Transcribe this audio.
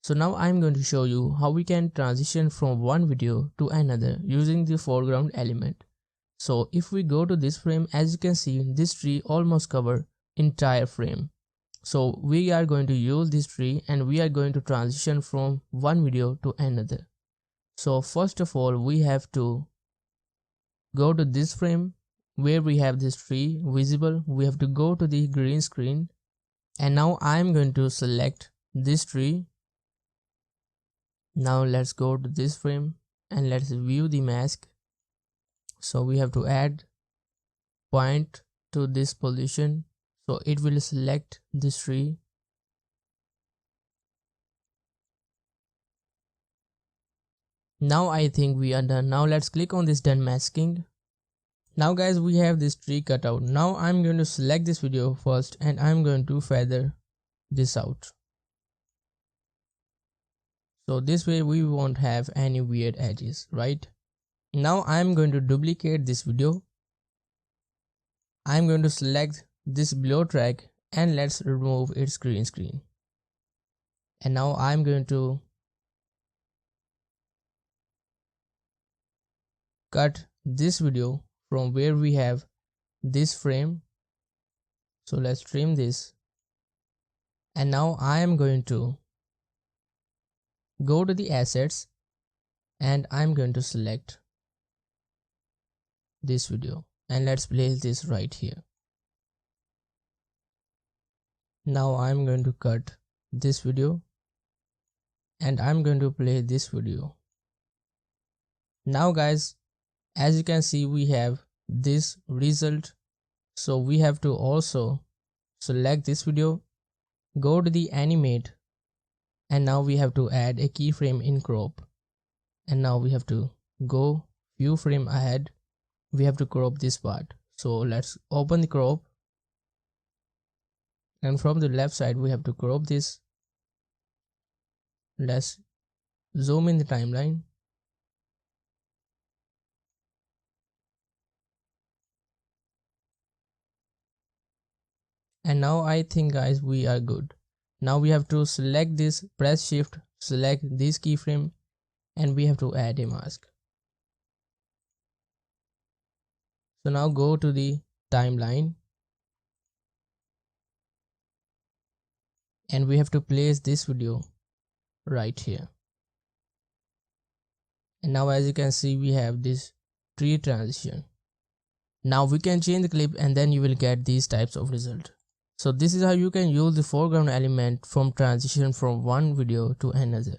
So now I'm going to show you how we can transition from one video to another using the foreground element. So if we go to this frame, as you can see, this tree almost cover entire frame. So we are going to use this tree and we are going to transition from one video to another. So first of all, we have to go to this frame where we have this tree visible. We have to go to the green screen, and now I am going to select this tree. Now let's go to this frame and let's view the mask. So we have to add point to this position, so it will select this tree. Now I think we are done. Now let's click on this done masking. Now guys, we have this tree cut out. Now I'm going to select this video first and I'm going to feather this out. So this way we won't have any weird edges, right? Now I'm going to duplicate this video. I'm going to select this below track and let's remove its green screen. And now I'm going to cut this video from where we have this frame. So let's trim this. And now I am going to go to the assets and I'm going to select this video and let's place this right here. Now I'm going to cut this video and I'm going to play this video. Now guys, as you can see, we have this result. So we have to also select this video, go to the animate, and now we have to add a keyframe in crop. And now we have to go few frame ahead. We have to crop this part. So let's open the crop, and from the left side we have to crop this. Let's zoom in the timeline. And now I think guys we are good. Now we have to select this, press shift, select this keyframe, and we have to add a mask. So now go to the timeline and we have to place this video right here. And now as you can see, we have this tree transition. Now we can change the clip and then you will get these types of result. So this is how you can use the foreground element from transition from one video to another.